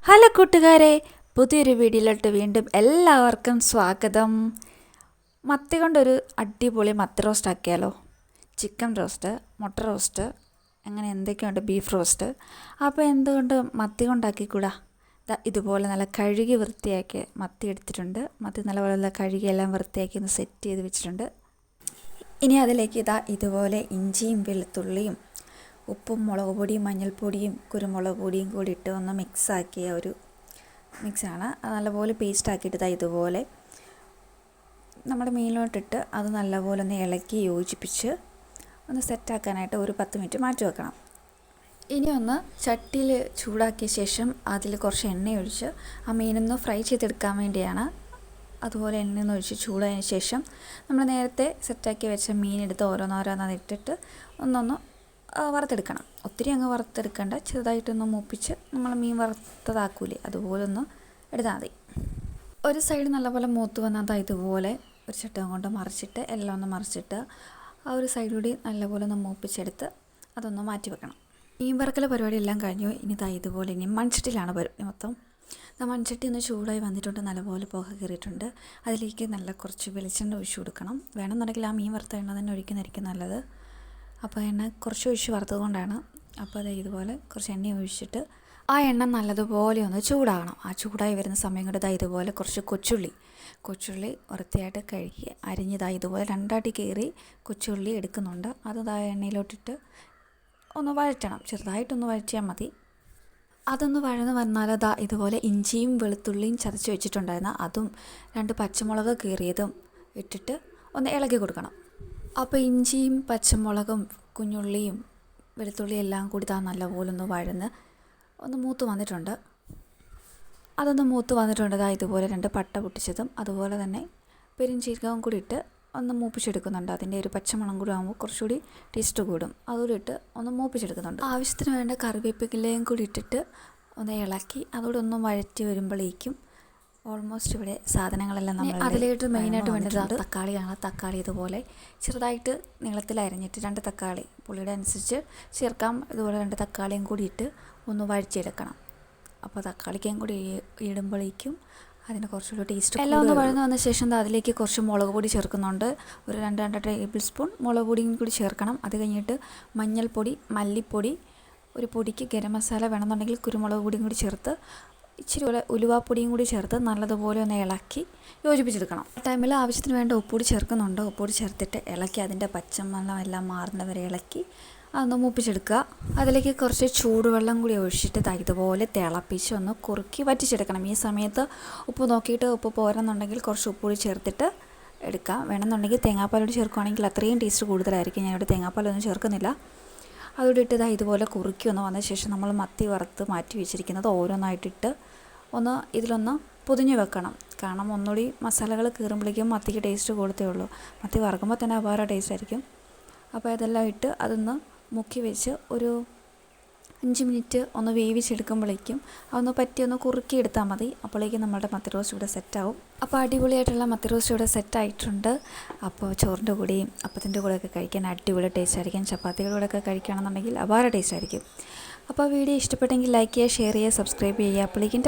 Hello കൂട്ടുകാരെ, പുതിയൊരു വീഡിയോയിലോട്ട് വീണ്ടും എല്ലാവർക്കും സ്വാഗതം. മത്തി കൊണ്ടൊരു അടിപൊളി മത്തി റോസ്റ്റ് ആക്കിയാലോ? ചിക്കൻ റോസ്റ്റ്, മുട്ട റോസ്റ്റ്, അങ്ങനെ എന്തൊക്കെയുണ്ട്, ബീഫ് റോസ്റ്റ്. അപ്പോൾ എന്തുകൊണ്ട് മത്തി കൊണ്ടാക്കിക്കൂടാ? ഇതുപോലെ നല്ല കഴുകി വൃത്തിയാക്കി മത്തി എടുത്തിട്ടുണ്ട്. മത്തി നല്ലപോലെ കഴുകിയെല്ലാം വൃത്തിയാക്കി ഒന്ന് സെറ്റ് ചെയ്ത് വെച്ചിട്ടുണ്ട്. ഇനി അതിലേക്ക് ഇതുപോലെ ഇഞ്ചിയും വെളുത്തുള്ളിയും ഉപ്പും മുളക് പൊടിയും മഞ്ഞൾപ്പൊടിയും കുരുമുളക് പൊടിയും കൂടി ഇട്ട് ഒന്ന് മിക്സാക്കിയ ഒരു മിക്സാണ്. അത് നല്ലപോലെ പേസ്റ്റാക്കിയിട്ട് ഇതുപോലെ നമ്മുടെ മീനിലോട്ടിട്ട് അത് നല്ലപോലെ ഒന്ന് ഇളക്കി യോജിപ്പിച്ച് ഒന്ന് സെറ്റാക്കാനായിട്ട് ഒരു 10 മിനിറ്റ് മാറ്റി വെക്കണം. ഇനി ഒന്ന് ചട്ടിയിൽ ചൂടാക്കിയ ശേഷം അതിൽ കുറച്ച് എണ്ണ ഒഴിച്ച് ആ മീനൊന്ന് ഫ്രൈ ചെയ്തെടുക്കാൻ വേണ്ടിയാണ്. അതുപോലെ എണ്ണയൊന്ന് ഒഴിച്ച് ചൂടായതിന് ശേഷം നമ്മൾ നേരത്തെ സെറ്റാക്കി വെച്ച മീനെടുത്ത് ഓരോന്നോരോന്ന് ഇട്ടിട്ട് ഒന്നൊന്ന് വറുത്തെടുക്കണം. ഒത്തിരി അങ്ങ് വറുത്തെടുക്കേണ്ട, ചെറുതായിട്ടൊന്ന് മൂപ്പിച്ച് നമ്മൾ മീൻ വറുത്തതാക്കൂലേ അതുപോലെ ഒന്ന് എടുത്താൽ മതി. ഒരു സൈഡ് നല്ലപോലെ മൂത്ത് വന്നാൽ ഇതുപോലെ ഒരു ചട്ടകം കൊണ്ട് മറിച്ചിട്ട് എല്ലാം ഒന്ന് മറിച്ചിട്ട് ആ ഒരു സൈഡ് കൂടി നല്ലപോലെ ഒന്ന് മൂപ്പിച്ചെടുത്ത് അതൊന്ന് മാറ്റി വെക്കണം. മീൻ വറുക്കൽ പരിപാടി എല്ലാം കഴിഞ്ഞു. ഇനി ഇതുപോലെ ഇനി മൺചട്ടിയിലാണ് മൊത്തം. മൺചട്ടി ഒന്ന് ചൂടായി വന്നിട്ടുണ്ട്, നല്ലപോലെ പുക കയറിയിട്ടുണ്ട്. അതിലേക്ക് നല്ല കുറച്ച് വെളിച്ചെണ്ണ ഒഴിച്ച് കൊടുക്കണം. വേണമെന്നുണ്ടെങ്കിൽ ആ മീൻ വറുത്ത എണ്ണ തന്നെ ഒഴിക്കുന്നതായിരിക്കും നല്ലത്. അപ്പോൾ എണ്ണ കുറച്ച് ഒഴിച്ച് വറുത്തത് കൊണ്ടാണ്. അപ്പോൾ ഇതുപോലെ കുറച്ച് എണ്ണ ഒഴിച്ചിട്ട് ആ എണ്ണ നല്ലതുപോലെ ഒന്ന് ചൂടാകണം. ആ ചൂടായി വരുന്ന സമയം കൊണ്ട് ഇതുപോലെ കുറച്ച് കൊച്ചുള്ളി വൃത്തിയായിട്ട് കഴുകി അരിഞ്ഞതായി ഇതുപോലെ രണ്ടായിട്ട് കീറി കൊച്ചുള്ളി എടുക്കുന്നുണ്ട്. അത് എണ്ണയിലോട്ടിട്ട് ഒന്ന് വഴറ്റണം, ചെറുതായിട്ടൊന്ന് വഴറ്റിയാൽ മതി. അതൊന്ന് വഴന്ന് വന്നാൽ ഇതുപോലെ ഇഞ്ചിയും വെളുത്തുള്ളിയും ചതച്ച് വെച്ചിട്ടുണ്ടായിരുന്ന അതും 2 പച്ചമുളക് കീറിയതും ഇട്ടിട്ട് ഒന്ന് ഇളക്കി കൊടുക്കണം. അപ്പോൾ ഇഞ്ചിയും പച്ചമുളകും കുഞ്ഞുള്ളിയും വെളുത്തുള്ളിയും എല്ലാം കൂടി നല്ലപോലെ ഒന്ന് വഴന്ന് ഒന്ന് മൂത്ത് വന്നിട്ടുണ്ട്. അതൊന്ന് മൂത്ത് വന്നിട്ടുണ്ട്. ഇതുപോലെ 2 പട്ട പൊട്ടിച്ചതും അതുപോലെ തന്നെ പെരുംജീരകവും കൂടി ഇട്ട് ഒന്ന് മൂപ്പിച്ചെടുക്കുന്നുണ്ട്. അതിൻ്റെ ഒരു പച്ചമണം കൂടി ആകുമ്പോൾ കുറച്ചുകൂടി ടേസ്റ്റ് കൂടും. അതുകൂടി ഇട്ട് ഒന്ന് മൂപ്പിച്ചെടുക്കുന്നുണ്ട്. ആവശ്യത്തിന് വേണ്ട കറിവേപ്പിലയും കൂടി ഇട്ടിട്ട് ഒന്ന് ഇളക്കി അതോടെ ഒന്ന് വഴറ്റി വരുമ്പോഴേക്കും ഓൾമോസ്റ്റ് ഇവിടെ സാധനങ്ങളെല്ലാം നമ്മൾ അതിലേക്ക് മെയിനായിട്ട് വേണ്ടത് തക്കാളിയാണ്. തക്കാളി ഇതുപോലെ ചെറുതായിട്ട് നീളത്തിൽ അരിഞ്ഞിട്ട് 2 തക്കാളി പുളിയുടെ അനുസരിച്ച് ചേർക്കാം. ഇതുപോലെ 2 തക്കാളിയും കൂടി ഇട്ട് ഒന്ന് വഴറ്റിയെടുക്കണം. അപ്പോൾ തക്കാളിക്കും കൂടി ഇടുമ്പോഴേക്കും അതിന് കുറച്ചുകൂടി ടേസ്റ്റ്. എല്ലാം ഒന്ന് വഴന്ന് വന്ന ശേഷം അതിലേക്ക് കുറച്ച് മുളക് പൊടി ചേർക്കുന്നുണ്ട്. ഒരു 2 ടേബിൾ സ്പൂൺ മുളക് പൊടിയും കൂടി ചേർക്കണം. അത് കഴിഞ്ഞിട്ട് മഞ്ഞൾപ്പൊടി, മല്ലിപ്പൊടി, ഒരു പൊടിക്ക് ഗരം മസാല വേണമെന്നുണ്ടെങ്കിൽ കുരുമുളക് പൊടിയും കൂടി ചേർത്ത് ഇച്ചിരി ഉലുവാപ്പൊടിയും കൂടി ചേർത്ത് നല്ലതുപോലെ ഒന്ന് ഇളക്കി യോജിപ്പിച്ചെടുക്കണം. ടൈമിൽ ആവശ്യത്തിന് വേണ്ട ഉപ്പുപൊടി ചേർക്കുന്നുണ്ട്. ഉപ്പുപൊടി ചേർത്തിട്ട് ഇളക്കി അതിൻ്റെ പച്ചമണം എല്ലാം മാറുന്നവരെ ഇളക്കി അതൊന്ന് മൂപ്പിച്ചെടുക്കുക. അതിലേക്ക് കുറച്ച് ചൂടുവെള്ളം കൂടി ഒഴിച്ചിട്ട് ഇതുപോലെ തിളപ്പിച്ച് ഒന്ന് കുറുക്കി വറ്റിച്ചെടുക്കണം. ഈ സമയത്ത് ഉപ്പ് നോക്കിയിട്ട് ഉപ്പ് പോരെന്നുണ്ടെങ്കിൽ കുറച്ച് ഉപ്പുപൊടി ചേർത്തിട്ട് എടുക്കാം. വേണമെന്നുണ്ടെങ്കിൽ തേങ്ങാപ്പാലോട് ചേർക്കുകയാണെങ്കിൽ അത്രയും ടേസ്റ്റ് കൂടുതലായിരിക്കും. ഞാനിവിടെ തേങ്ങാപ്പാലൊന്നും ചേർക്കുന്നില്ല. അതോടെ ഇട്ട് ഇതുപോലെ കുറുക്കി ഒന്ന് വന്ന ശേഷം നമ്മൾ മത്തി വറുത്ത് മാറ്റി വെച്ചിരിക്കുന്നത് ഓരോന്നായിട്ടിട്ട് ഒന്ന് ഇതിലൊന്ന് പൊതിഞ്ഞ് വെക്കണം. കാരണം ഒന്നുകൂടി മസാലകൾ കീറുമ്പോഴേക്കും മത്തിക്ക് ടേസ്റ്റ് കൊടുത്തേ ഉള്ളൂ. മത്തി വറുക്കുമ്പോൾ തന്നെ അപാര ടേസ്റ്റ് ആയിരിക്കും. അപ്പോൾ ഇതെല്ലാം ഇട്ട് അതൊന്ന് മുക്കി വെച്ച് ഒരു 5 മിനിറ്റ് ഒന്ന് വേവിച്ചെടുക്കുമ്പോഴേക്കും അതൊന്ന് ഒന്ന് കുറുക്കി എടുത്താൽ മതി. അപ്പോഴേക്കും നമ്മുടെ മത്തി റോസ്റ്റ് ഇവിടെ സെറ്റാവും. അപ്പോൾ അടിപൊളിയായിട്ടുള്ള മത്തി റോസ്റ്റ് ഇവിടെ സെറ്റായിട്ടുണ്ട്. അപ്പോൾ ചോറിൻ്റെ കൂടെയും അപ്പത്തിൻ്റെ കൂടെയൊക്കെ കഴിക്കാൻ അടിപൊളി ടേസ്റ്റ് ആയിരിക്കും. ചപ്പാത്തിയുടെ കൂടെയൊക്കെ കഴിക്കുകയാണെന്നുണ്ടെങ്കിൽ അപാര ടേസ്റ്റ് ആയിരിക്കും. അപ്പോൾ വീഡിയോ ഇഷ്ടപ്പെട്ടെങ്കിൽ ലൈക്ക് ചെയ്യുക, ഷെയർ ചെയ്യുക, സബ്സ്ക്രൈബ് ചെയ്യുക. അപ്പോഴേക്കും